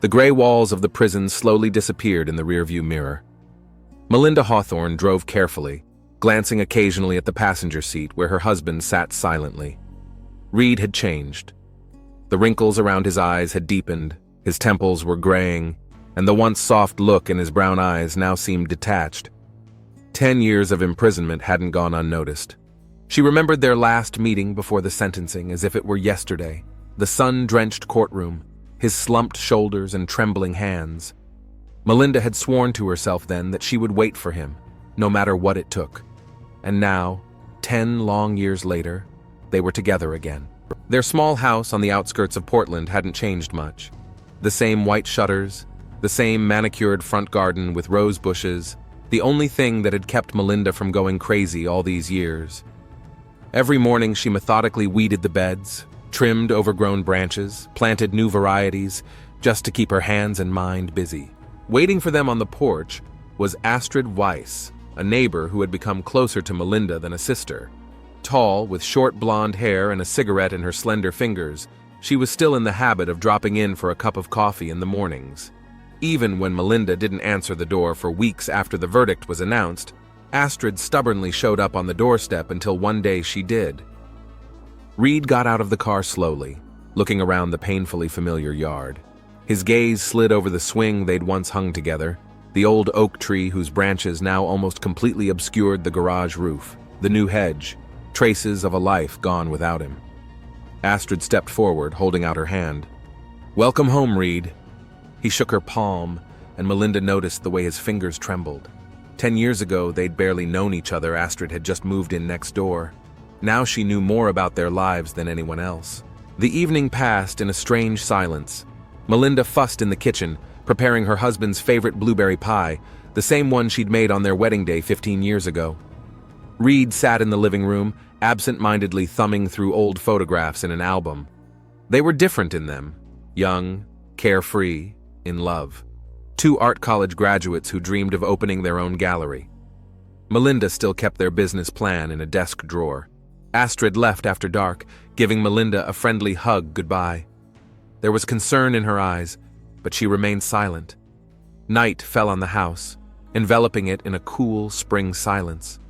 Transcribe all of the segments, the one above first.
The gray walls of the prison slowly disappeared in the rearview mirror. Melinda Hawthorne drove carefully, glancing occasionally at the passenger seat where her husband sat silently. Reed had changed. The wrinkles around his eyes had deepened, his temples were graying, and the once soft look in his brown eyes now seemed detached. 10 years of imprisonment hadn't gone unnoticed. She remembered their last meeting before the sentencing as if it were yesterday, the sun-drenched courtroom, his slumped shoulders and trembling hands. Melinda had sworn to herself then that she would wait for him, no matter what it took. And now, 10 long years later, they were together again. Their small house on the outskirts of Portland hadn't changed much. The same white shutters, the same manicured front garden with rose bushes, the only thing that had kept Melinda from going crazy all these years. Every morning she methodically weeded the beds, trimmed overgrown branches, planted new varieties, just to keep her hands and mind busy. Waiting for them on the porch was Astrid Weiss, a neighbor who had become closer to Melinda than a sister. Tall, with short blonde hair and a cigarette in her slender fingers, she was still in the habit of dropping in for a cup of coffee in the mornings. Even when Melinda didn't answer the door for weeks after the verdict was announced, Astrid stubbornly showed up on the doorstep until one day she did. Reed got out of the car slowly, looking around the painfully familiar yard. His gaze slid over the swing they'd once hung together, the old oak tree whose branches now almost completely obscured the garage roof, the new hedge, traces of a life gone without him. Astrid stepped forward, holding out her hand. "Welcome home, Reed." He shook her palm, and Melinda noticed the way his fingers trembled. 10 years ago, they'd barely known each other. Astrid had just moved in next door. Now she knew more about their lives than anyone else. The evening passed in a strange silence. Melinda fussed in the kitchen, preparing her husband's favorite blueberry pie, the same one she'd made on their wedding day 15 years ago. Reed sat in the living room, absent-mindedly thumbing through old photographs in an album. They were different in them, young, carefree, in love. Two art college graduates who dreamed of opening their own gallery. Melinda still kept their business plan in a desk drawer. Astrid left after dark, giving Melinda a friendly hug goodbye. There was concern in her eyes, but she remained silent. Night fell on the house, enveloping it in a cool spring silence.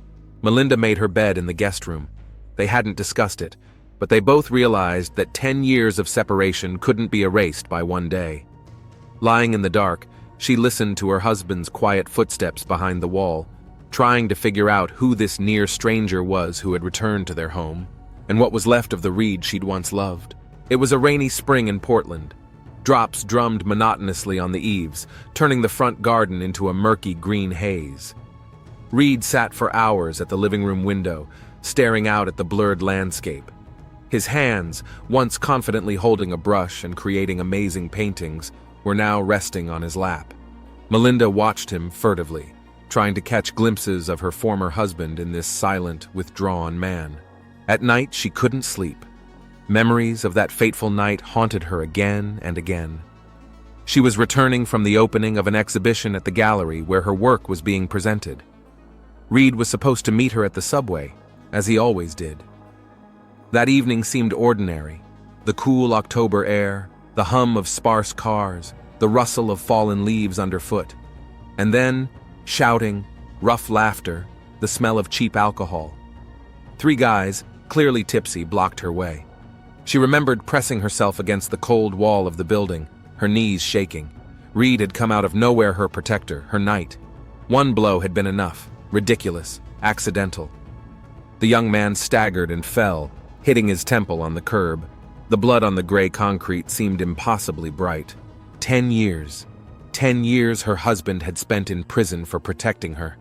Melinda made her bed in the guest room. They hadn't discussed it, but they both realized that 10 years of separation couldn't be erased by one day. Lying in the dark, she listened to her husband's quiet footsteps behind the wall, trying to figure out who this near stranger was who had returned to their home, and what was left of the Reed she'd once loved. It was a rainy spring in Portland. Drops drummed monotonously on the eaves, turning the front garden into a murky green haze. Reed sat for hours at the living room window, staring out at the blurred landscape. His hands, once confidently holding a brush and creating amazing paintings, were now resting on his lap. Melinda watched him furtively, trying to catch glimpses of her former husband in this silent, withdrawn man. At night, she couldn't sleep. Memories of that fateful night haunted her again and again. She was returning from the opening of an exhibition at the gallery where her work was being presented. Reed was supposed to meet her at the subway, as he always did. That evening seemed ordinary. The cool October air, the hum of sparse cars, the rustle of fallen leaves underfoot. And then, shouting, rough laughter, the smell of cheap alcohol. 3 guys, clearly tipsy, blocked her way. She remembered pressing herself against the cold wall of the building, her knees shaking. Reed had come out of nowhere, her protector, her knight. One blow had been enough, ridiculous, accidental. The young man staggered and fell, hitting his temple on the curb. The blood on the gray concrete seemed impossibly bright. 10 years. 10 years her husband had spent in prison for protecting her.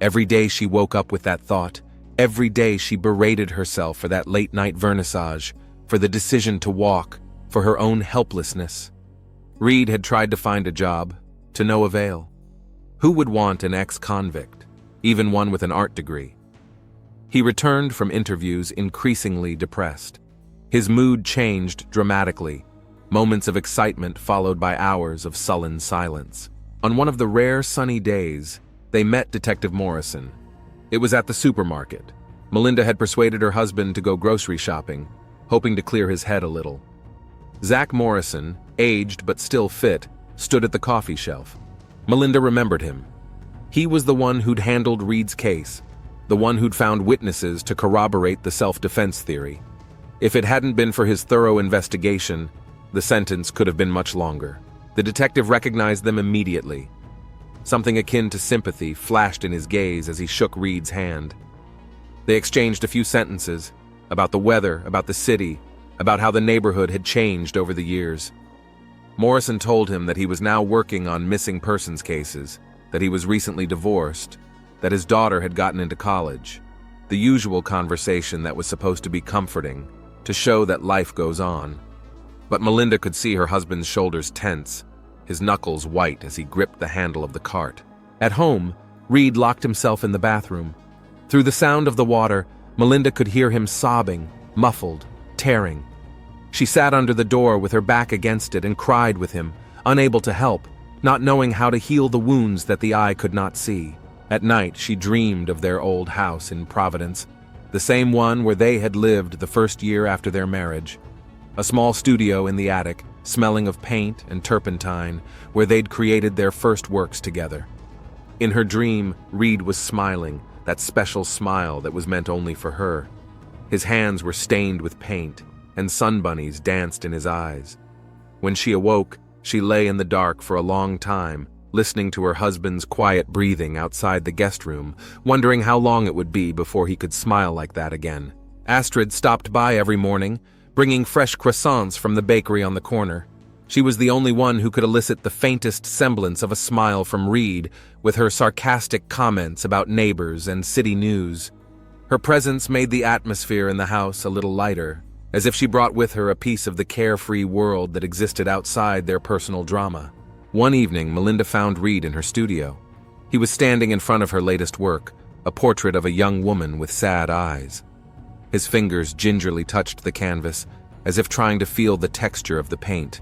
Every day she woke up with that thought. Every day she berated herself for that late-night vernissage, for the decision to walk, for her own helplessness. Reed had tried to find a job, to no avail. Who would want an ex-convict, even one with an art degree? He returned from interviews increasingly depressed. His mood changed dramatically, moments of excitement followed by hours of sullen silence. On one of the rare sunny days, they met Detective Morrison. It was at the supermarket. Melinda had persuaded her husband to go grocery shopping, hoping to clear his head a little. Zach Morrison, aged but still fit, stood at the coffee shelf. Melinda remembered him. He was the one who'd handled Reed's case, the one who'd found witnesses to corroborate the self-defense theory. If it hadn't been for his thorough investigation, the sentence could have been much longer. The detective recognized them immediately. Something akin to sympathy flashed in his gaze as he shook Reed's hand. They exchanged a few sentences about the weather, about the city, about how the neighborhood had changed over the years. Morrison told him that he was now working on missing persons cases, that he was recently divorced, that his daughter had gotten into college. The usual conversation that was supposed to be comforting, to show that life goes on. But Melinda could see her husband's shoulders tense, his knuckles white as he gripped the handle of the cart. At home, Reed locked himself in the bathroom. Through the sound of the water, Melinda could hear him sobbing, muffled, tearing. She sat under the door with her back against it and cried with him, unable to help, not knowing how to heal the wounds that the eye could not see. At night, she dreamed of their old house in Providence, the same one where they had lived the first year after their marriage. A small studio in the attic, smelling of paint and turpentine, where they'd created their first works together. In her dream, Reed was smiling, that special smile that was meant only for her. His hands were stained with paint, and sunbunnies danced in his eyes. When she awoke, she lay in the dark for a long time, listening to her husband's quiet breathing outside the guest room, wondering how long it would be before he could smile like that again. Astrid stopped by every morning, bringing fresh croissants from the bakery on the corner. She was the only one who could elicit the faintest semblance of a smile from Reed, with her sarcastic comments about neighbors and city news. Her presence made the atmosphere in the house a little lighter, as if she brought with her a piece of the carefree world that existed outside their personal drama. One evening, Melinda found Reed in her studio. He was standing in front of her latest work, a portrait of a young woman with sad eyes. His fingers gingerly touched the canvas, as if trying to feel the texture of the paint.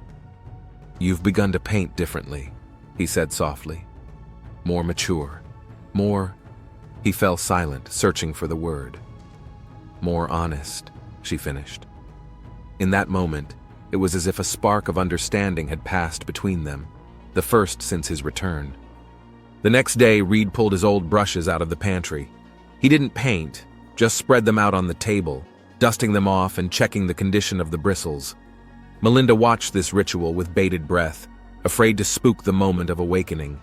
"You've begun to paint differently," he said softly. "More mature. More—" He fell silent, searching for the word. "More honest," she finished. In that moment, it was as if a spark of understanding had passed between them, the first since his return. The next day, Reed pulled his old brushes out of the pantry. He didn't paint, just spread them out on the table, dusting them off and checking the condition of the bristles. Melinda watched this ritual with bated breath, afraid to spook the moment of awakening.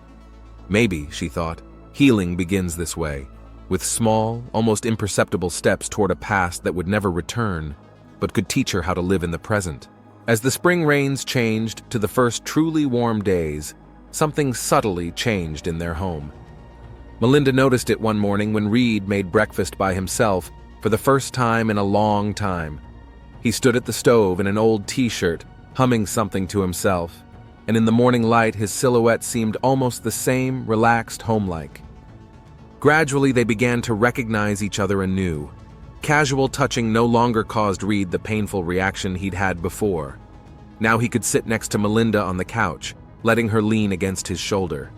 Maybe, she thought, healing begins this way, with small, almost imperceptible steps toward a past that would never return, but could teach her how to live in the present. As the spring rains changed to the first truly warm days, something subtly changed in their home. Melinda noticed it one morning when Reed made breakfast by himself for the first time in a long time. He stood at the stove in an old t-shirt, humming something to himself, and in the morning light his silhouette seemed almost the same, relaxed, homelike. Gradually they began to recognize each other anew. Casual touching no longer caused Reed the painful reaction he'd had before. Now he could sit next to Melinda on the couch, letting her lean against his shoulder.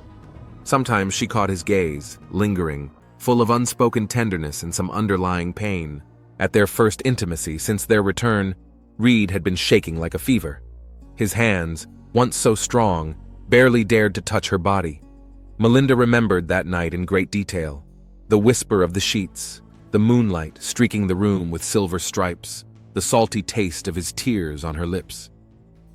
Sometimes she caught his gaze, lingering, full of unspoken tenderness and some underlying pain. At their first intimacy since their return, Reed had been shaking like a fever. His hands, once so strong, barely dared to touch her body. Melinda remembered that night in great detail. The whisper of the sheets, the moonlight streaking the room with silver stripes, the salty taste of his tears on her lips.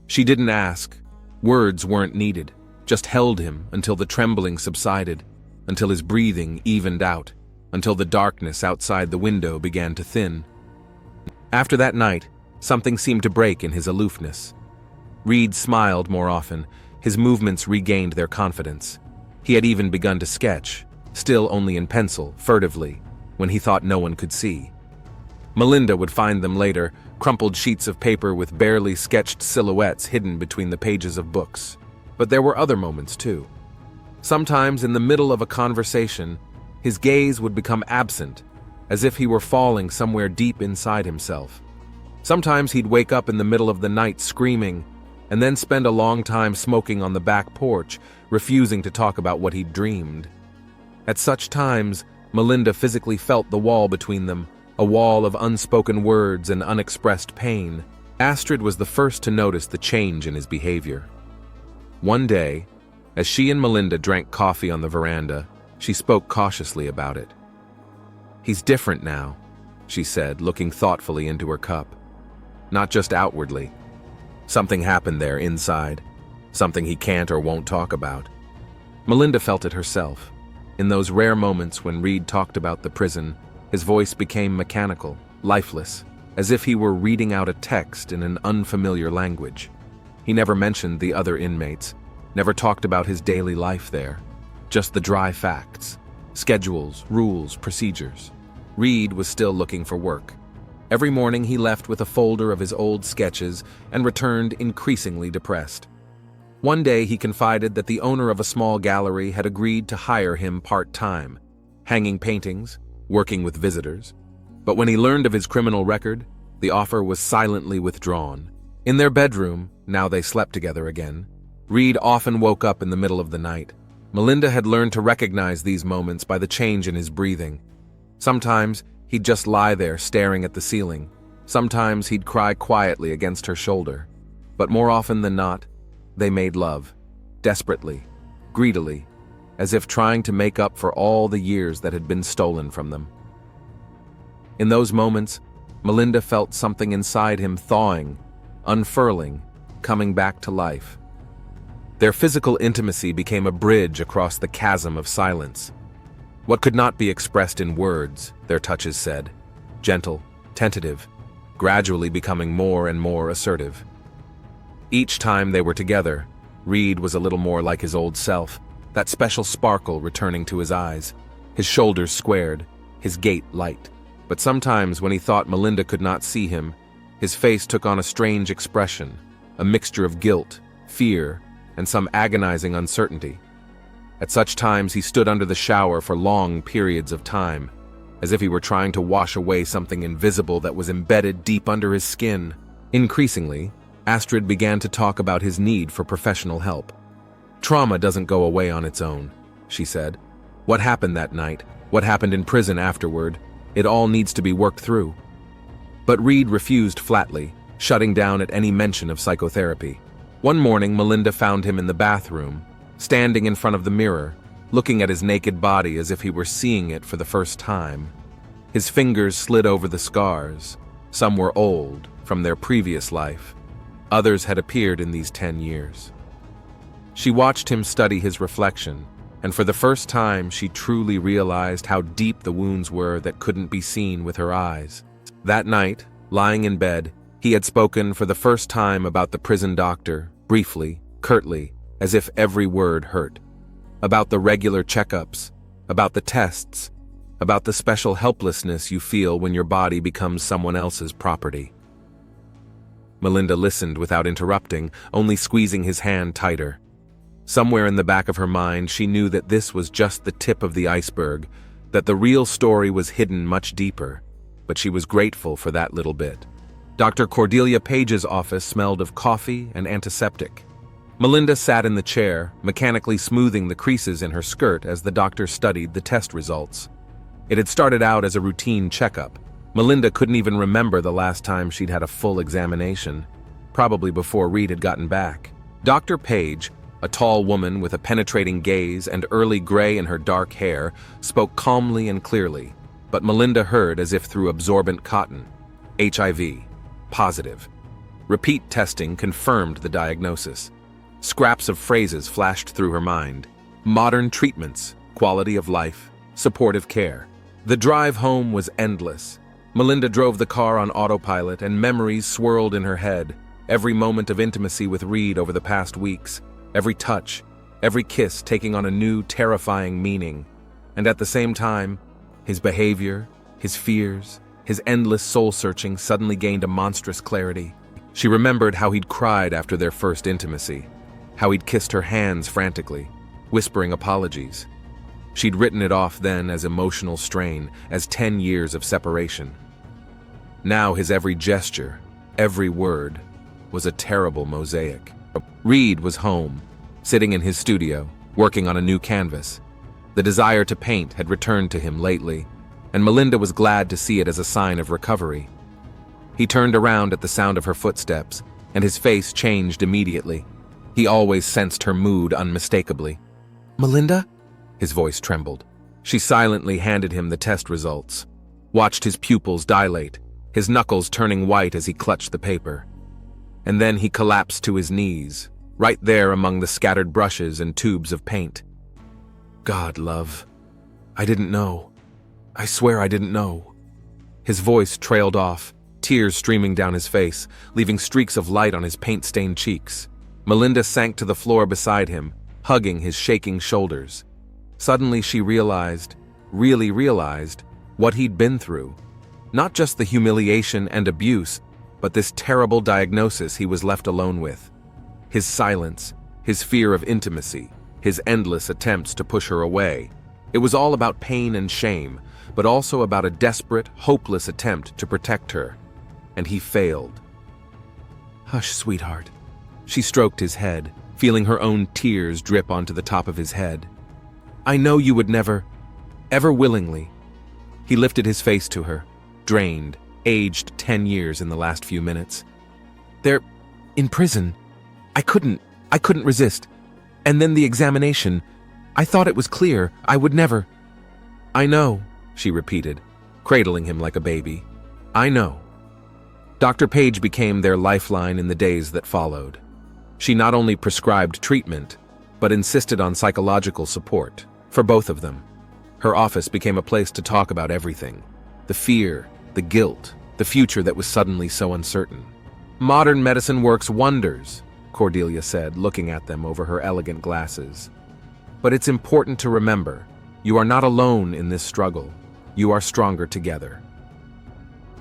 She didn't ask. Words weren't needed, just held him until the trembling subsided, until his breathing evened out, until the darkness outside the window began to thin. After that night, something seemed to break in his aloofness. Reed smiled more often, his movements regained their confidence. He had even begun to sketch, still only in pencil, furtively, when he thought no one could see. Melinda would find them later, crumpled sheets of paper with barely sketched silhouettes hidden between the pages of books. But there were other moments, too. Sometimes, in the middle of a conversation, his gaze would become absent, as if he were falling somewhere deep inside himself. Sometimes he'd wake up in the middle of the night screaming, and then spend a long time smoking on the back porch, refusing to talk about what he'd dreamed. At such times, Melinda physically felt the wall between them, a wall of unspoken words and unexpressed pain. Astrid was the first to notice the change in his behavior. One day, as she and Melinda drank coffee on the veranda, she spoke cautiously about it. "He's different now," she said, looking thoughtfully into her cup. "Not just outwardly. Something happened there inside, something he can't or won't talk about." Melinda felt it herself. In those rare moments when Reed talked about the prison, his voice became mechanical, lifeless, as if he were reading out a text in an unfamiliar language. He never mentioned the other inmates, never talked about his daily life there, just the dry facts, schedules, rules, procedures. Reed was still looking for work. Every morning he left with a folder of his old sketches and returned increasingly depressed. One day he confided that the owner of a small gallery had agreed to hire him part-time, hanging paintings, working with visitors. But when he learned of his criminal record, the offer was silently withdrawn. In their bedroom, now they slept together again, Reed often woke up in the middle of the night. Melinda had learned to recognize these moments by the change in his breathing. Sometimes he'd just lie there staring at the ceiling. Sometimes he'd cry quietly against her shoulder. But more often than not, they made love, desperately, greedily, as if trying to make up for all the years that had been stolen from them. In those moments, Melinda felt something inside him thawing, unfurling, coming back to life. Their physical intimacy became a bridge across the chasm of silence. What could not be expressed in words, their touches said, gentle, tentative, gradually becoming more and more assertive. Each time they were together, Reed was a little more like his old self, that special sparkle returning to his eyes, his shoulders squared, his gait light. But sometimes when he thought Melinda could not see him, his face took on a strange expression, a mixture of guilt, fear, and some agonizing uncertainty. At such times he stood under the shower for long periods of time, as if he were trying to wash away something invisible that was embedded deep under his skin. Increasingly, Astrid began to talk about his need for professional help. "Trauma doesn't go away on its own," she said. "What happened that night, what happened in prison afterward, it all needs to be worked through." But Reed refused flatly, shutting down at any mention of psychotherapy. One morning, Melinda found him in the bathroom, standing in front of the mirror, looking at his naked body as if he were seeing it for the first time. His fingers slid over the scars. Some were old, from their previous life. Others had appeared in these 10 years. She watched him study his reflection, and for the first time she truly realized how deep the wounds were that couldn't be seen with her eyes. That night, lying in bed, he had spoken for the first time about the prison doctor, briefly, curtly, as if every word hurt. About the regular checkups, about the tests, about the special helplessness you feel when your body becomes someone else's property. Melinda listened without interrupting, only squeezing his hand tighter. Somewhere in the back of her mind, she knew that this was just the tip of the iceberg, that the real story was hidden much deeper, but she was grateful for that little bit. Dr. Cordelia Page's office smelled of coffee and antiseptic. Melinda sat in the chair, mechanically smoothing the creases in her skirt as the doctor studied the test results. It had started out as a routine checkup. Melinda couldn't even remember the last time she'd had a full examination, probably before Reed had gotten back. Dr. Page, a tall woman with a penetrating gaze and early gray in her dark hair, spoke calmly and clearly, but Melinda heard as if through absorbent cotton. HIV. Positive. Repeat testing confirmed the diagnosis. Scraps of phrases flashed through her mind. Modern treatments, quality of life, supportive care. The drive home was endless. Melinda drove the car on autopilot and memories swirled in her head. Every moment of intimacy with Reed over the past weeks. Every touch, every kiss taking on a new, terrifying meaning. And at the same time, his behavior, his fears, his endless soul-searching suddenly gained a monstrous clarity. She remembered how he'd cried after their first intimacy, how he'd kissed her hands frantically, whispering apologies. She'd written it off then as emotional strain, as 10 years of separation. Now his every gesture, every word, was a terrible mosaic. Reed was home, sitting in his studio, working on a new canvas. The desire to paint had returned to him lately, and Melinda was glad to see it as a sign of recovery. He turned around at the sound of her footsteps, and his face changed immediately. He always sensed her mood unmistakably. "Melinda?" His voice trembled. She silently handed him the test results, watched his pupils dilate, his knuckles turning white as he clutched the paper. And then he collapsed to his knees, right there among the scattered brushes and tubes of paint. "God, love, I didn't know. I swear I didn't know." His voice trailed off, tears streaming down his face, leaving streaks of light on his paint-stained cheeks. Melinda sank to the floor beside him, hugging his shaking shoulders. Suddenly she realized, really realized, what he'd been through. Not just the humiliation and abuse, but this terrible diagnosis he was left alone with. His silence, his fear of intimacy, his endless attempts to push her away. It was all about pain and shame, but also about a desperate, hopeless attempt to protect her. And he failed. "Hush, sweetheart." She stroked his head, feeling her own tears drip onto the top of his head. "I know you would never, ever willingly." He lifted his face to her, drained, aged 10 years in the last few minutes. "They're in prison. I couldn't resist. And then the examination. I thought it was clear. I would never." "I know," she repeated, cradling him like a baby. "I know." Dr. Page became their lifeline in the days that followed. She not only prescribed treatment, but insisted on psychological support for both of them. Her office became a place to talk about everything: the fear, the guilt, the future that was suddenly so uncertain. "Modern medicine works wonders," Cordelia said, looking at them over her elegant glasses. "But it's important to remember, you are not alone in this struggle. You are stronger together."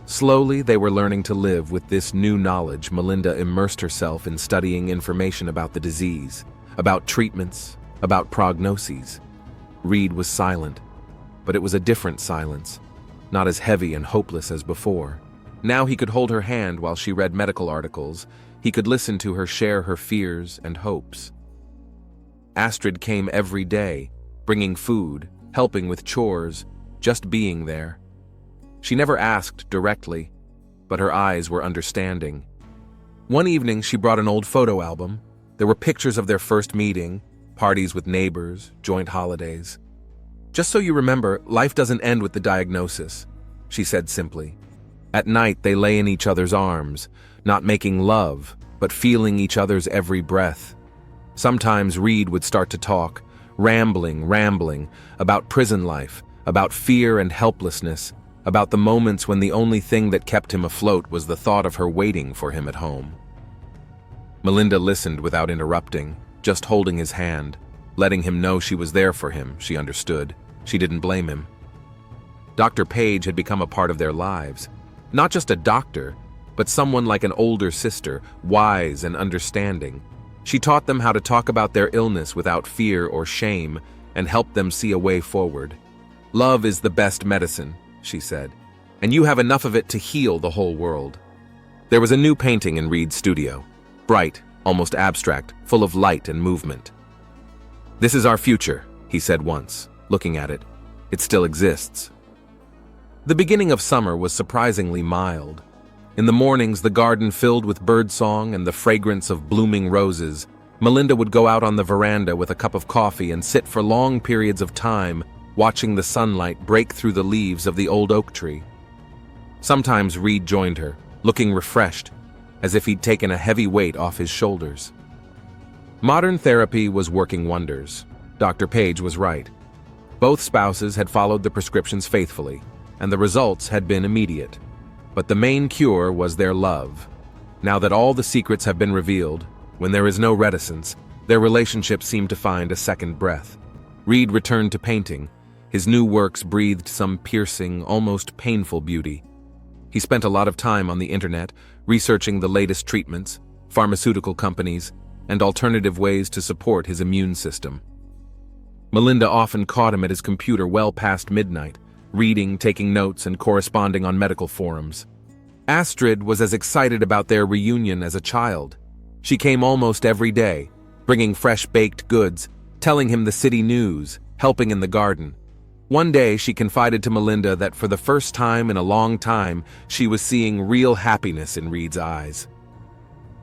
Slowly, they were learning to live with this new knowledge. Melinda immersed herself in studying information about the disease, about treatments, about prognoses. Reed was silent, but it was a different silence, not as heavy and hopeless as before. Now he could hold her hand while she read medical articles. He could listen to her share her fears and hopes. Astrid came every day, bringing food, helping with chores, just being there. She never asked directly, but her eyes were understanding. One evening, she brought an old photo album. There were pictures of their first meeting, parties with neighbors, joint holidays. "Just so you remember, life doesn't end with the diagnosis," she said simply. At night, they lay in each other's arms, not making love, but feeling each other's every breath. Sometimes Reed would start to talk, rambling, about prison life, about fear and helplessness, about the moments when the only thing that kept him afloat was the thought of her waiting for him at home. Melinda listened without interrupting, just holding his hand, letting him know she was there for him. She understood. She didn't blame him. Dr. Page had become a part of their lives. Not just a doctor, but someone like an older sister, wise and understanding. She taught them how to talk about their illness without fear or shame and helped them see a way forward. "Love is the best medicine," she said, "and you have enough of it to heal the whole world." There was a new painting in Reed's studio, bright, almost abstract, full of light and movement. "This is our future," he said once, looking at it. "It still exists." The beginning of summer was surprisingly mild. In the mornings, the garden filled with birdsong and the fragrance of blooming roses. Melinda would go out on the veranda with a cup of coffee and sit for long periods of time, watching the sunlight break through the leaves of the old oak tree. Sometimes Reed joined her, looking refreshed, as if he'd taken a heavy weight off his shoulders. Modern therapy was working wonders. Dr. Page was right. Both spouses had followed the prescriptions faithfully, and the results had been immediate. But the main cure was their love. Now that all the secrets have been revealed, when there is no reticence, their relationship seemed to find a second breath. Reed returned to painting. His new works breathed some piercing, almost painful beauty. He spent a lot of time on the internet, researching the latest treatments, pharmaceutical companies, and alternative ways to support his immune system. Melinda often caught him at his computer well past midnight, reading, taking notes, and corresponding on medical forums. Astrid was as excited about their reunion as a child. She came almost every day, bringing fresh baked goods, telling him the city news, helping in the garden. One day, she confided to Melinda that for the first time in a long time, she was seeing real happiness in Reed's eyes.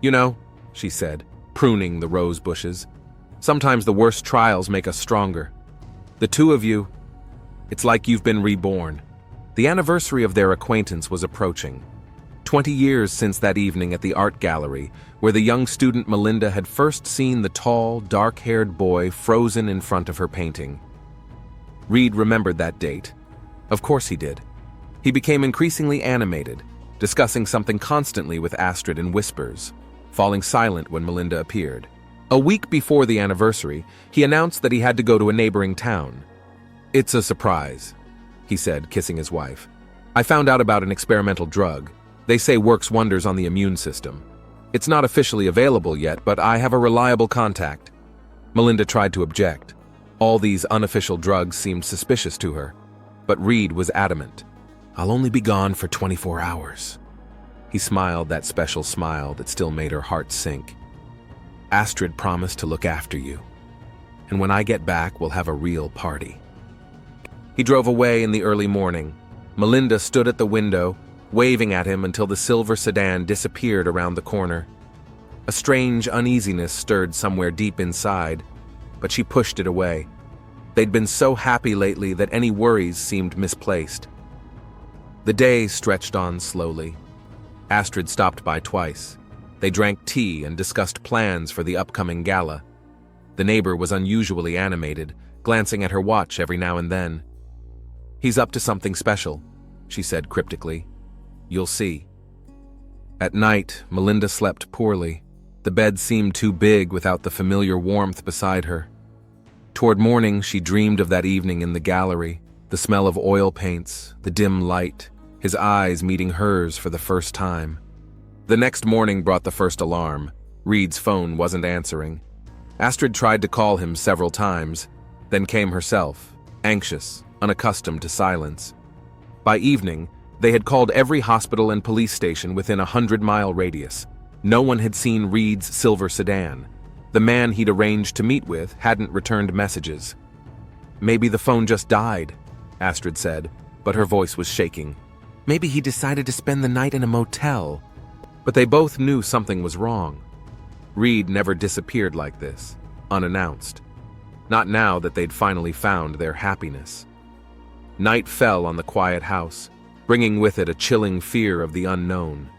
"You know," she said, pruning the rose bushes. "Sometimes the worst trials make us stronger. The two of you, it's like you've been reborn." The anniversary of their acquaintance was approaching. 20 years since that evening at the art gallery, where the young student Melinda had first seen the tall, dark-haired boy frozen in front of her painting. Reed remembered that date. Of course he did. He became increasingly animated, discussing something constantly with Astrid in whispers, falling silent when Melinda appeared. A week before the anniversary, he announced that he had to go to a neighboring town. "It's a surprise," he said, kissing his wife. "I found out about an experimental drug. They say works wonders on the immune system. It's not officially available yet, but I have a reliable contact." Melinda tried to object. All these unofficial drugs seemed suspicious to her, but Reed was adamant. "I'll only be gone for 24 hours. He smiled that special smile that still made her heart sink. "Astrid promised to look after you. And when I get back, we'll have a real party." He drove away in the early morning. Melinda stood at the window, waving at him until the silver sedan disappeared around the corner. A strange uneasiness stirred somewhere deep inside, but she pushed it away. They'd been so happy lately that any worries seemed misplaced. The day stretched on slowly. Astrid stopped by twice. They drank tea and discussed plans for the upcoming gala. The neighbor was unusually animated, glancing at her watch every now and then. "He's up to something special," she said cryptically. "You'll see." At night, Melinda slept poorly. The bed seemed too big without the familiar warmth beside her. Toward morning, she dreamed of that evening in the gallery, the smell of oil paints, the dim light, his eyes meeting hers for the first time. The next morning brought the first alarm. Reed's phone wasn't answering. Astrid tried to call him several times, then came herself, anxious, unaccustomed to silence. By evening, they had called every hospital and police station within a 100-mile radius. No one had seen Reed's silver sedan. The man he'd arranged to meet with hadn't returned messages. "Maybe the phone just died," Astrid said, but her voice was shaking. "Maybe he decided to spend the night in a motel." But they both knew something was wrong. Reed never disappeared like this, unannounced. Not now that they'd finally found their happiness. Night fell on the quiet house, bringing with it a chilling fear of the unknown.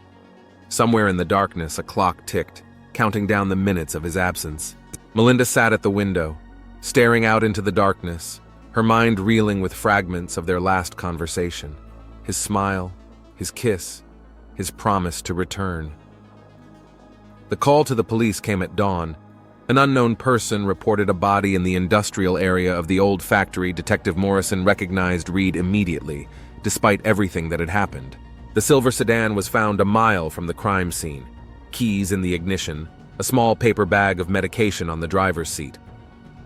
Somewhere in the darkness, a clock ticked, counting down the minutes of his absence. Melinda sat at the window, staring out into the darkness, her mind reeling with fragments of their last conversation. His smile, his kiss, his promise to return. The call to the police came at dawn. An unknown person reported a body in the industrial area of the old factory. Detective Morrison recognized Reed immediately, despite everything that had happened. The silver sedan was found a mile from the crime scene. Keys in the ignition, a small paper bag of medication on the driver's seat.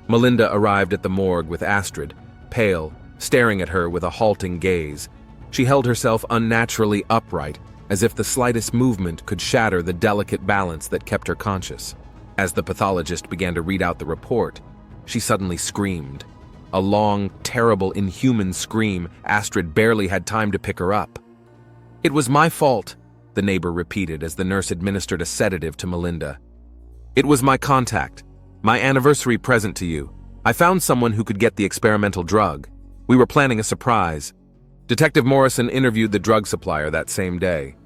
Melinda arrived at the morgue with Astrid, pale, staring at her with a halting gaze. She held herself unnaturally upright, as if the slightest movement could shatter the delicate balance that kept her conscious. As the pathologist began to read out the report, she suddenly screamed. A long, terrible, inhuman scream. Astrid barely had time to pick her up. "It was my fault," the neighbor repeated as the nurse administered a sedative to Melinda. "It was my contact, my anniversary present to you. I found someone who could get the experimental drug. We were planning a surprise." Detective Morrison interviewed the drug supplier that same day.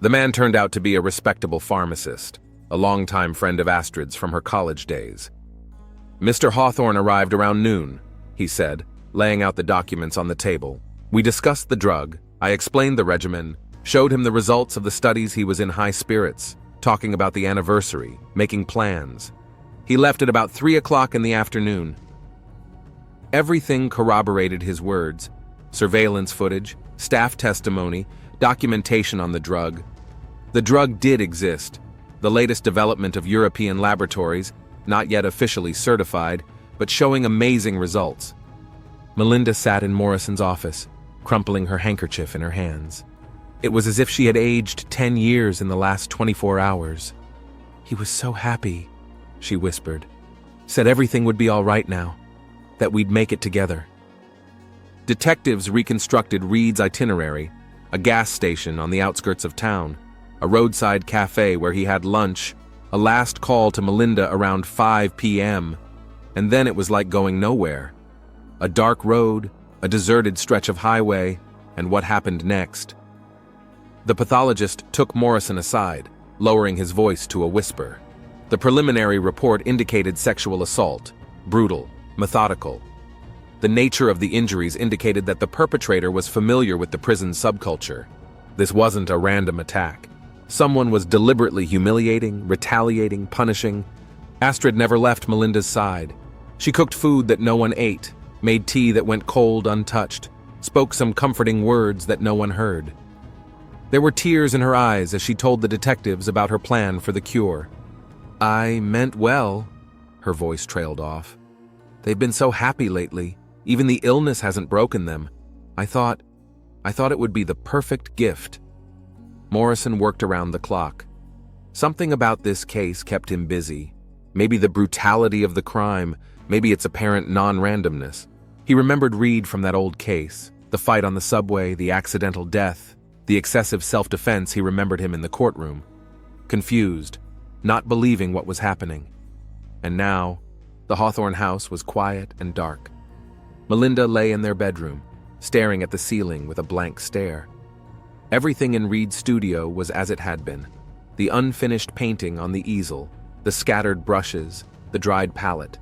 The man turned out to be a respectable pharmacist, a longtime friend of Astrid's from her college days. "Mr. Hawthorne arrived around noon," he said, laying out the documents on the table. "We discussed the drug, I explained the regimen, showed him the results of the studies. He was in high spirits, talking about the anniversary, making plans. He left at about 3 o'clock in the afternoon." Everything corroborated his words. Surveillance footage, staff testimony, documentation on the drug. The drug did exist, the latest development of European laboratories, not yet officially certified, but showing amazing results. Melinda sat in Morrison's office, crumpling her handkerchief in her hands. It was as if she had aged 10 years in the last 24 hours. "He was so happy," she whispered. "Said everything would be all right now, that we'd make it together." Detectives reconstructed Reed's itinerary, a gas station on the outskirts of town, a roadside cafe where he had lunch, A last call to Melinda around 5 p.m., and then it was like going nowhere. A dark road, a deserted stretch of highway, and what happened next? The pathologist took Morrison aside, lowering his voice to a whisper. The preliminary report indicated sexual assault, brutal, methodical. The nature of the injuries indicated that the perpetrator was familiar with the prison subculture. This wasn't a random attack. Someone was deliberately humiliating, retaliating, punishing. Astrid never left Melinda's side. She cooked food that no one ate, made tea that went cold untouched, spoke some comforting words that no one heard. There were tears in her eyes as she told the detectives about her plan for the cure. "I meant well," her voice trailed off. "They've been so happy lately. Even the illness hasn't broken them. I thought it would be the perfect gift." Morrison worked around the clock. Something about this case kept him busy. Maybe the brutality of the crime, maybe its apparent non-randomness. He remembered Reed from that old case, the fight on the subway, the accidental death, the excessive self-defense. He remembered him in the courtroom. Confused, not believing what was happening. And now, the Hawthorne house was quiet and dark. Melinda lay in their bedroom, staring at the ceiling with a blank stare. Everything in Reed's studio was as it had been. The unfinished painting on the easel, the scattered brushes, the dried palette.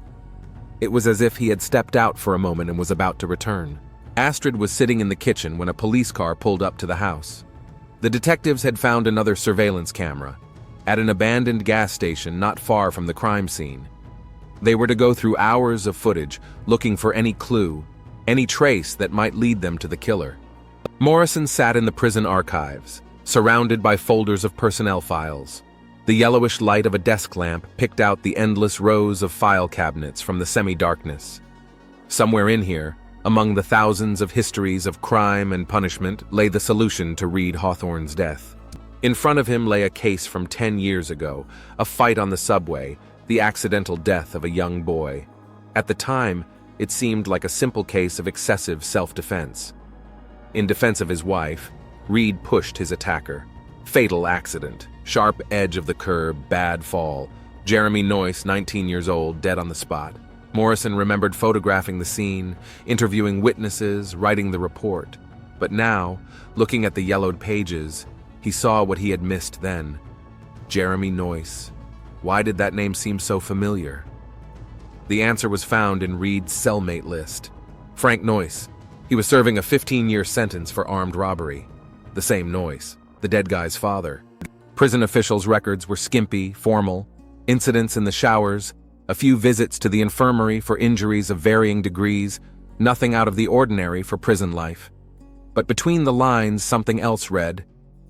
It was as if he had stepped out for a moment and was about to return. Astrid was sitting in the kitchen when a police car pulled up to the house. The detectives had found another surveillance camera at an abandoned gas station not far from the crime scene. They were to go through hours of footage, looking for any clue, any trace that might lead them to the killer. Morrison sat in the prison archives, surrounded by folders of personnel files. The yellowish light of a desk lamp picked out the endless rows of file cabinets from the semi-darkness. Somewhere in here, among the thousands of histories of crime and punishment, lay the solution to Reed Hawthorne's death. In front of him lay a case from 10 years ago, a fight on the subway, the accidental death of a young boy. At the time, it seemed like a simple case of excessive self-defense. In defense of his wife, Reed pushed his attacker. Fatal accident, sharp edge of the curb, bad fall. Jeremy Noyce, 19 years old, dead on the spot. Morrison remembered photographing the scene, interviewing witnesses, writing the report. But now, looking at the yellowed pages, he saw what he had missed then. Jeremy Noyce. Why did that name seem so familiar? The answer was found in Reed's cellmate list. Frank Noyce. He was serving a 15-year sentence for armed robbery. The same Noyce, the dead guy's father. Prison officials' records were skimpy, formal. Incidents in the showers, a few visits to the infirmary for injuries of varying degrees, nothing out of the ordinary for prison life. But between the lines, something else read.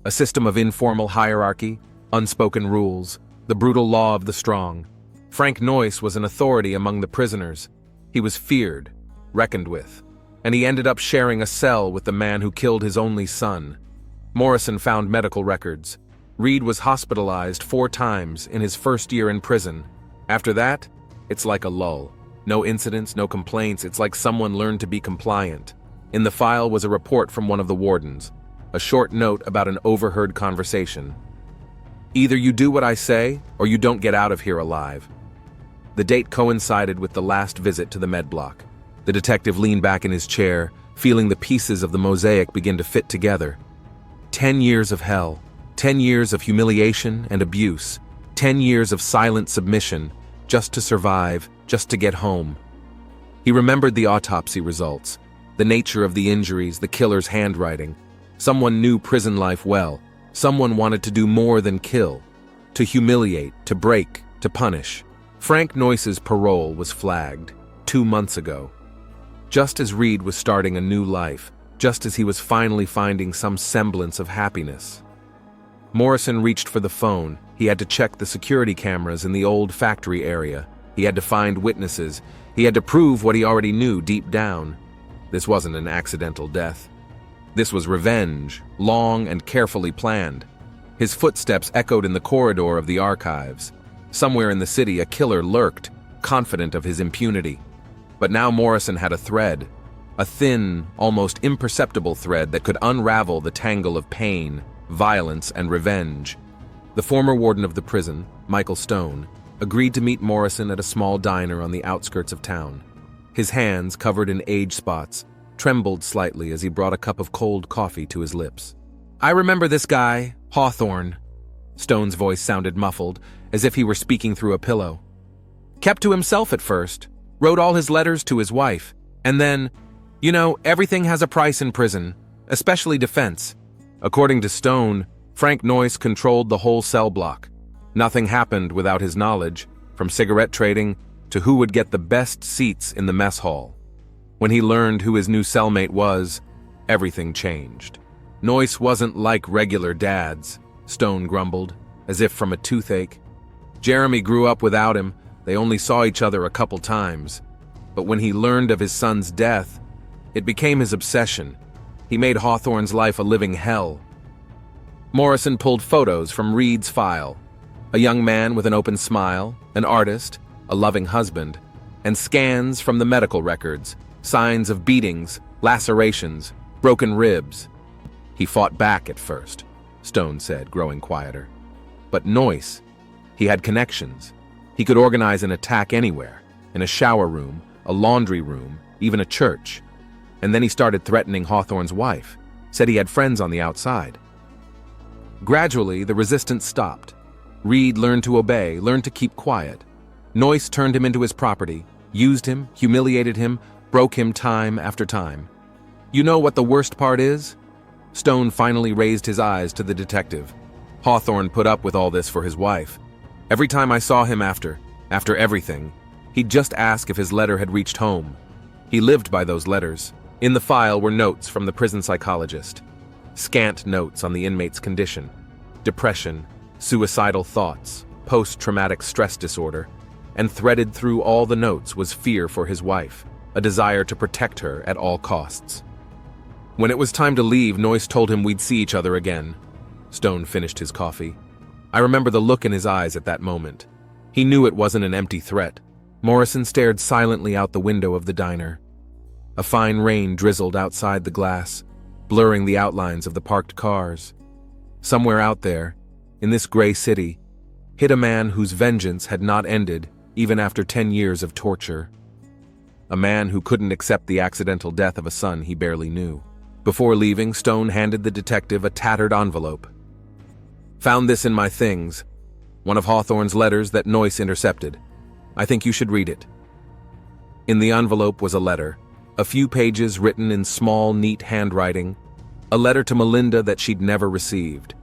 A system of informal hierarchy, unspoken rules, the brutal law of the strong. Frank Noyce was an authority among the prisoners. He was feared, reckoned with, and he ended up sharing a cell with the man who killed his only son. Morrison found medical records. Reed was hospitalized 4 times in his first year in prison. After that, it's like a lull. No incidents, no complaints. It's like someone learned to be compliant. In the file was a report from one of the wardens, a short note about an overheard conversation. "Either you do what I say, or you don't get out of here alive." The date coincided with the last visit to the med block. The detective leaned back in his chair, feeling the pieces of the mosaic begin to fit together. 10 years of hell, 10 years of humiliation and abuse, 10 years of silent submission, just to survive, just to get home. He remembered the autopsy results, the nature of the injuries, the killer's handwriting. Someone knew prison life well. Someone wanted to do more than kill, to humiliate, to break, to punish. Frank Noyce's parole was flagged 2 months ago. Just as Reed was starting a new life, just as he was finally finding some semblance of happiness. Morrison reached for the phone. He had to check the security cameras in the old factory area. He had to find witnesses. He had to prove what he already knew deep down. This wasn't an accidental death. This was revenge, long and carefully planned. His footsteps echoed in the corridor of the archives. Somewhere in the city, a killer lurked, confident of his impunity. But now Morrison had a thread, a thin, almost imperceptible thread that could unravel the tangle of pain, violence, and revenge. The former warden of the prison, Michael Stone, agreed to meet Morrison at a small diner on the outskirts of town. His hands, covered in age spots, trembled slightly as he brought a cup of cold coffee to his lips. "I remember this guy, Hawthorne." Stone's voice sounded muffled, as if he were speaking through a pillow. "Kept to himself at first, wrote all his letters to his wife, and then, everything has a price in prison, especially defense. According to Stone, Frank Noyce controlled the whole cell block. Nothing happened without his knowledge, from cigarette trading to who would get the best seats in the mess hall. When he learned who his new cellmate was, everything changed. Noyce wasn't like regular dads," Stone grumbled, as if from a toothache. "Jeremy grew up without him. They only saw each other a couple times. But when he learned of his son's death, it became his obsession. He made Hawthorne's life a living hell." Morrison pulled photos from Reed's file. A young man with an open smile, an artist, a loving husband, and scans from the medical records, signs of beatings, lacerations, broken ribs. "He fought back at first," Stone said, growing quieter. "But Noyce, he had connections. He could organize an attack anywhere, in a shower room, a laundry room, even a church. And then he started threatening Hawthorne's wife, said he had friends on the outside." Gradually, the resistance stopped. Reed learned to obey, learned to keep quiet. Noyce turned him into his property, used him, humiliated him, broke him time after time. "You know what the worst part is?" Stone finally raised his eyes to the detective. "Hawthorne put up with all this for his wife. Every time I saw him after everything, he'd just ask if his letter had reached home. He lived by those letters. In the file were notes from the prison psychologist. Scant notes on the inmate's condition, depression, suicidal thoughts, post-traumatic stress disorder, and threaded through all the notes was fear for his wife, a desire to protect her at all costs. When it was time to leave, Noyce told him we'd see each other again." Stone finished his coffee. "I remember the look in his eyes at that moment. He knew it wasn't an empty threat." Morrison stared silently out the window of the diner. A fine rain drizzled outside the glass, blurring the outlines of the parked cars. Somewhere out there, in this gray city, hid a man whose vengeance had not ended even after 10 years of torture. A man who couldn't accept the accidental death of a son he barely knew. Before leaving, Stone handed the detective a tattered envelope. "Found this in my things. One of Hawthorne's letters that Noyce intercepted. I think you should read it." In the envelope was a letter, a few pages written in small, neat handwriting, a letter to Melinda that she'd never received,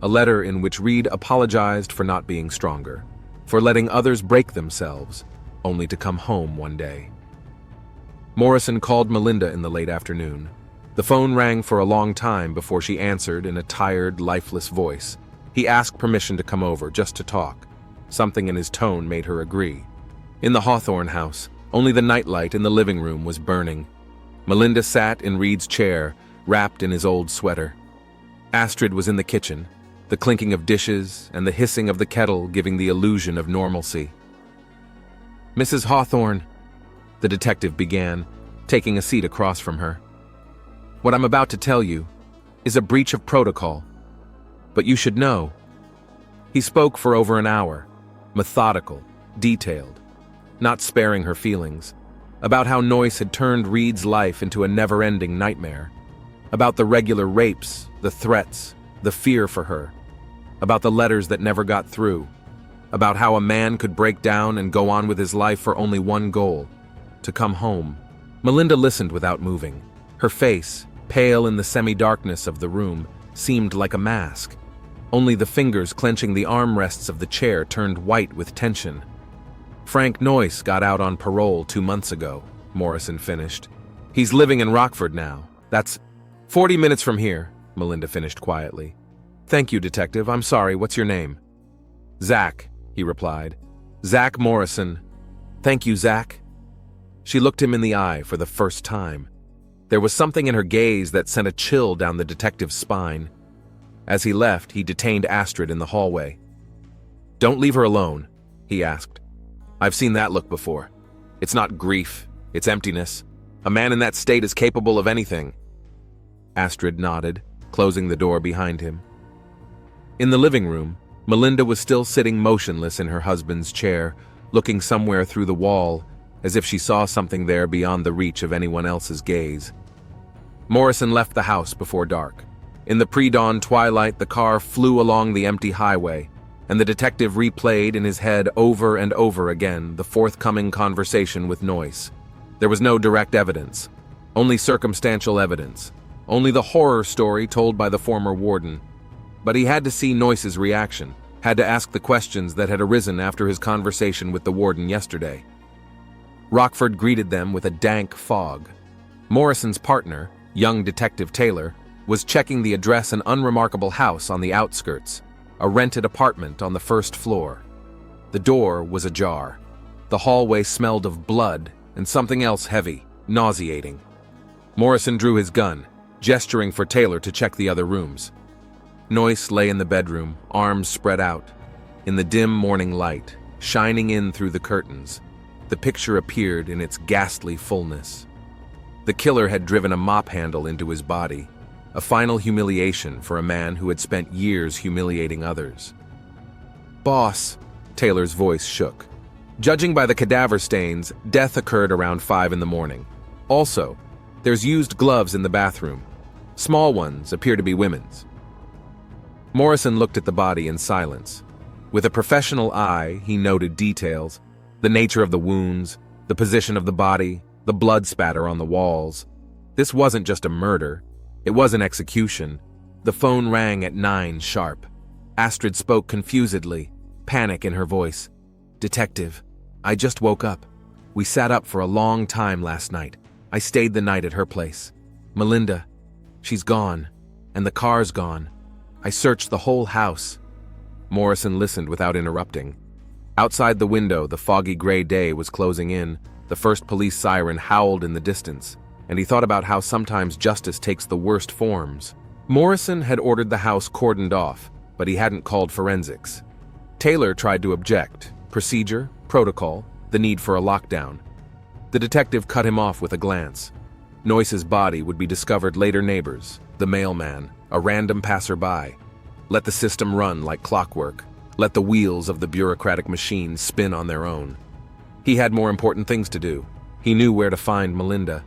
a letter in which Reed apologized for not being stronger, for letting others break themselves, only to come home one day. Morrison called Melinda in the late afternoon. The phone rang for a long time before she answered in a tired, lifeless voice. He asked permission to come over, just to talk. Something in his tone made her agree. In the Hawthorne house, only the nightlight in the living room was burning. Melinda sat in Reed's chair, wrapped in his old sweater. Astrid was in the kitchen, the clinking of dishes and the hissing of the kettle giving the illusion of normalcy. "Mrs. Hawthorne," the detective began, taking a seat across from her. "What I'm about to tell you is a breach of protocol. But you should know." He spoke for over an hour, methodical, detailed, not sparing her feelings, about how Noyce had turned Reed's life into a never-ending nightmare, about the regular rapes, the threats, the fear for her, about the letters that never got through, about how a man could break down and go on with his life for only one goal, to come home. Melinda listened without moving. Her face, pale in the semi-darkness of the room, seemed like a mask. Only the fingers clenching the armrests of the chair turned white with tension. "Frank Noyce got out on parole 2 months ago," Morrison finished. "He's living in Rockford now. That's 40 minutes from here," Melinda finished quietly. "Thank you, detective. I'm sorry, what's your name?" "Zach," he replied. "Zach Morrison." "Thank you, Zach." She looked him in the eye for the first time. There was something in her gaze that sent a chill down the detective's spine. As he left, he detained Astrid in the hallway. "Don't leave her alone," he asked. "I've seen that look before. It's not grief, it's emptiness. A man in that state is capable of anything." Astrid nodded, closing the door behind him. In the living room, Melinda was still sitting motionless in her husband's chair, looking somewhere through the wall, as if she saw something there beyond the reach of anyone else's gaze. Morrison left the house before dark. In the pre-dawn twilight, the car flew along the empty highway, and the detective replayed in his head over and over again the forthcoming conversation with Noyce. There was no direct evidence, only circumstantial evidence, only the horror story told by the former warden. But he had to see Noyce's reaction, had to ask the questions that had arisen after his conversation with the warden yesterday. Rockford greeted them with a dank fog. Morrison's partner, young Detective Taylor, was checking the address an unremarkable house on the outskirts, a rented apartment on the first floor. The door was ajar. The hallway smelled of blood and something else heavy, nauseating. Morrison drew his gun, gesturing for Taylor to check the other rooms. Noyce lay in the bedroom, arms spread out. In the dim morning light, shining in through the curtains, the picture appeared in its ghastly fullness. The killer had driven a mop handle into his body, a final humiliation for a man who had spent years humiliating others. "Boss," Taylor's voice shook. "Judging by the cadaver stains, death occurred around 5 in the morning. Also, there's used gloves in the bathroom. Small ones appear to be women's." Morrison looked at the body in silence. With a professional eye, he noted details, the nature of the wounds, the position of the body, the blood spatter on the walls. This wasn't just a murder. It was an execution. The phone rang at 9 sharp. Astrid spoke confusedly, panic in her voice. "Detective, I just woke up. We sat up for a long time last night. I stayed the night at her place. Melinda, she's gone, and the car's gone. I searched the whole house." Morrison listened without interrupting. Outside the window, the foggy gray day was closing in. The first police siren howled in the distance, and he thought about how sometimes justice takes the worst forms. Morrison had ordered the house cordoned off, but he hadn't called forensics. Taylor tried to object. Procedure, protocol, the need for a lockdown. The detective cut him off with a glance. Noyce's body would be discovered later. Neighbors, the mailman, a random passerby. Let the system run like clockwork. Let the wheels of the bureaucratic machine spin on their own. He had more important things to do. He knew where to find Melinda.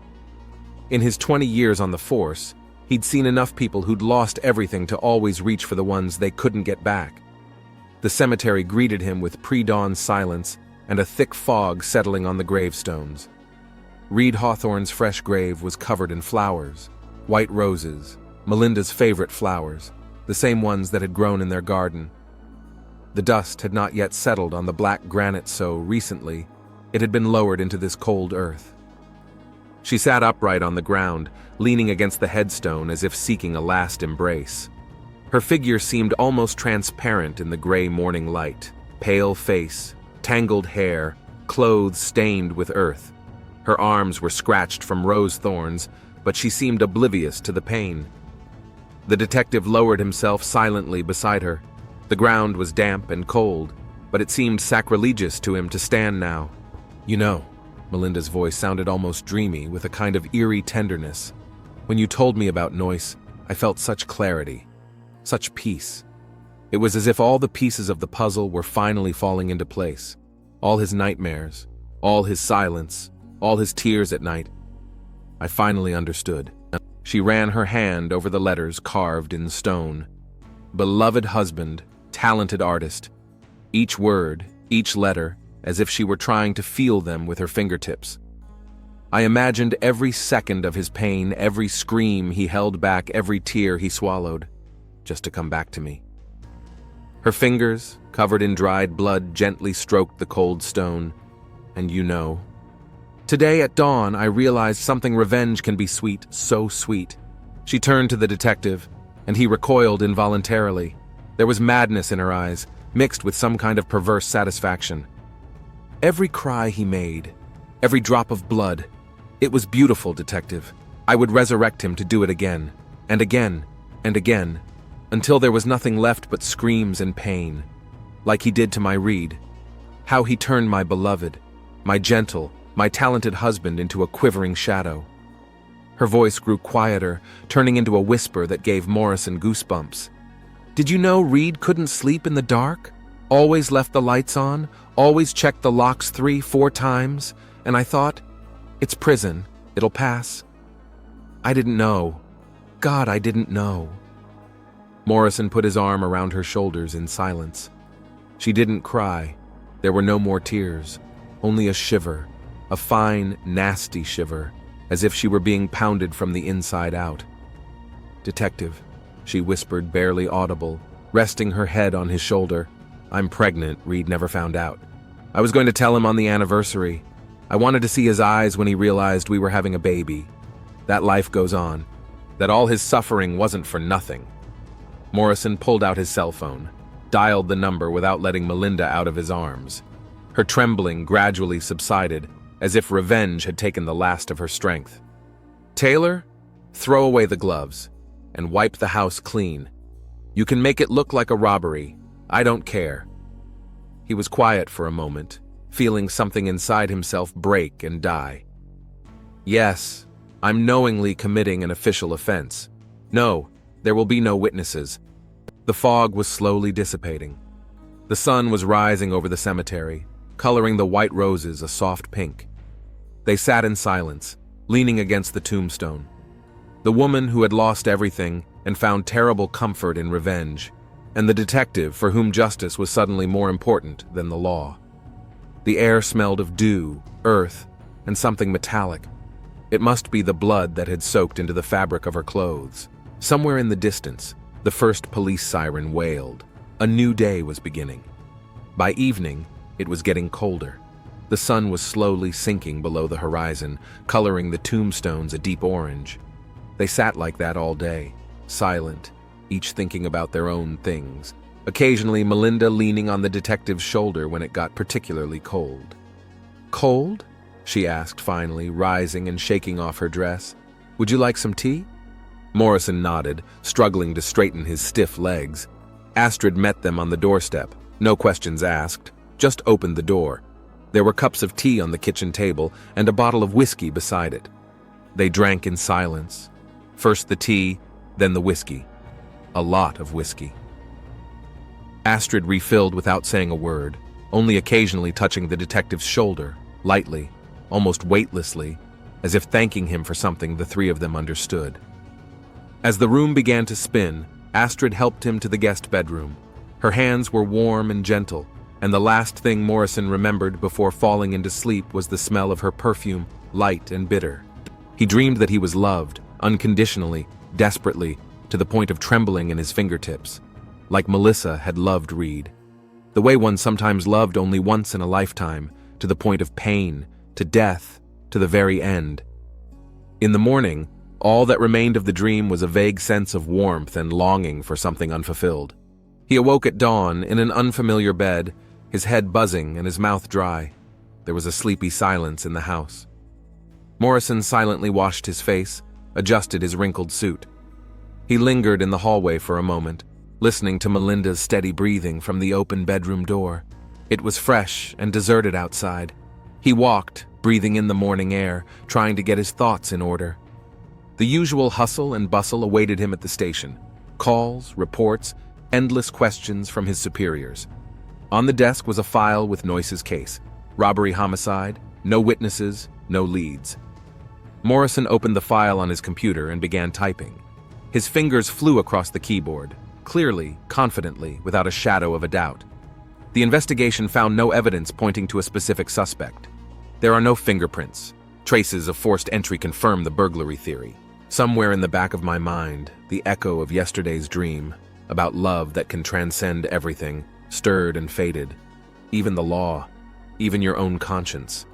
In his 20 years on the force, he'd seen enough people who'd lost everything to always reach for the ones they couldn't get back. The cemetery greeted him with pre-dawn silence and a thick fog settling on the gravestones. Reed Hawthorne's fresh grave was covered in flowers, white roses, Melinda's favorite flowers, the same ones that had grown in their garden. The dust had not yet settled on the black granite so recently it had been lowered into this cold earth. She sat upright on the ground, leaning against the headstone as if seeking a last embrace. Her figure seemed almost transparent in the gray morning light. Pale face, tangled hair, clothes stained with earth. Her arms were scratched from rose thorns, but she seemed oblivious to the pain. The detective lowered himself silently beside her. The ground was damp and cold, but it seemed sacrilegious to him to stand now. "You know," Melinda's voice sounded almost dreamy with a kind of eerie tenderness. "When you told me about Noyce, I felt such clarity, such peace. It was as if all the pieces of the puzzle were finally falling into place. All his nightmares, all his silence, all his tears at night. I finally understood." She ran her hand over the letters carved in stone. Beloved husband, talented artist. Each word, each letter, as if she were trying to feel them with her fingertips. I imagined every second of his pain, every scream he held back, every tear he swallowed, just to come back to me. Her fingers, covered in dried blood, gently stroked the cold stone. "And you know. Today at dawn, I realized something. Revenge can be sweet, so sweet." She turned to the detective, and he recoiled involuntarily. There was madness in her eyes, mixed with some kind of perverse satisfaction. Every cry he made, every drop of blood, it was beautiful, detective. I would resurrect him to do it again, and again, and again, until there was nothing left but screams and pain, like he did to my Reed. How he turned my beloved, my gentle, my talented husband into a quivering shadow. Her voice grew quieter, turning into a whisper that gave Morrison goosebumps. Did you know Reed couldn't sleep in the dark? Always left the lights on, always checked the locks 3-4 times, and I thought, it's prison, it'll pass. I didn't know. God, I didn't know. Morrison put his arm around her shoulders in silence. She didn't cry. There were no more tears, only a shiver, a fine, nasty shiver, as if she were being pounded from the inside out. "Detective," she whispered, barely audible, resting her head on his shoulder. "I'm pregnant," Reed never found out. "I was going to tell him on the anniversary. I wanted to see his eyes when he realized we were having a baby. That life goes on. That all his suffering wasn't for nothing." Morrison pulled out his cell phone, dialed the number without letting Melinda out of his arms. Her trembling gradually subsided, as if revenge had taken the last of her strength. "Taylor, throw away the gloves and wipe the house clean. You can make it look like a robbery. I don't care." He was quiet for a moment, feeling something inside himself break and die. "Yes, I'm knowingly committing an official offense. No, there will be no witnesses." The fog was slowly dissipating. The sun was rising over the cemetery, coloring the white roses a soft pink. They sat in silence, leaning against the tombstone. The woman who had lost everything and found terrible comfort in revenge, and the detective for whom justice was suddenly more important than the law. The air smelled of dew, earth, and something metallic. It must be the blood that had soaked into the fabric of her clothes. Somewhere in the distance, the first police siren wailed. A new day was beginning. By evening, it was getting colder. The sun was slowly sinking below the horizon, coloring the tombstones a deep orange. They sat like that all day, silent, each thinking about their own things, occasionally Melinda leaning on the detective's shoulder when it got particularly cold. "Cold?" she asked finally, rising and shaking off her dress. "Would you like some tea?" Morrison nodded, struggling to straighten his stiff legs. Astrid met them on the doorstep, no questions asked, just opened the door. There were cups of tea on the kitchen table and a bottle of whiskey beside it. They drank in silence. First the tea, then the whiskey. A lot of whiskey. Astrid refilled without saying a word, only occasionally touching the detective's shoulder, lightly, almost weightlessly, as if thanking him for something the three of them understood. As the room began to spin, Astrid helped him to the guest bedroom. Her hands were warm and gentle, and the last thing Morrison remembered before falling into sleep was the smell of her perfume, light and bitter. He dreamed that he was loved, unconditionally, desperately, to the point of trembling in his fingertips, like Melissa had loved Reed. The way one sometimes loved only once in a lifetime, to the point of pain, to death, to the very end. In the morning, all that remained of the dream was a vague sense of warmth and longing for something unfulfilled. He awoke at dawn in an unfamiliar bed, his head buzzing and his mouth dry. There was a sleepy silence in the house. Morrison silently washed his face, adjusted his wrinkled suit. He lingered in the hallway for a moment, listening to Melinda's steady breathing from the open bedroom door. It was fresh and deserted outside. He walked, breathing in the morning air, trying to get his thoughts in order. The usual hustle and bustle awaited him at the station. Calls, reports, endless questions from his superiors. On the desk was a file with Noyce's case. Robbery homicide, no witnesses, no leads. Morrison opened the file on his computer and began typing. His fingers flew across the keyboard, clearly, confidently, without a shadow of a doubt. The investigation found no evidence pointing to a specific suspect. There are no fingerprints. Traces of forced entry confirm the burglary theory. Somewhere in the back of my mind, the echo of yesterday's dream, about love that can transcend everything, stirred and faded. Even the law, even your own conscience.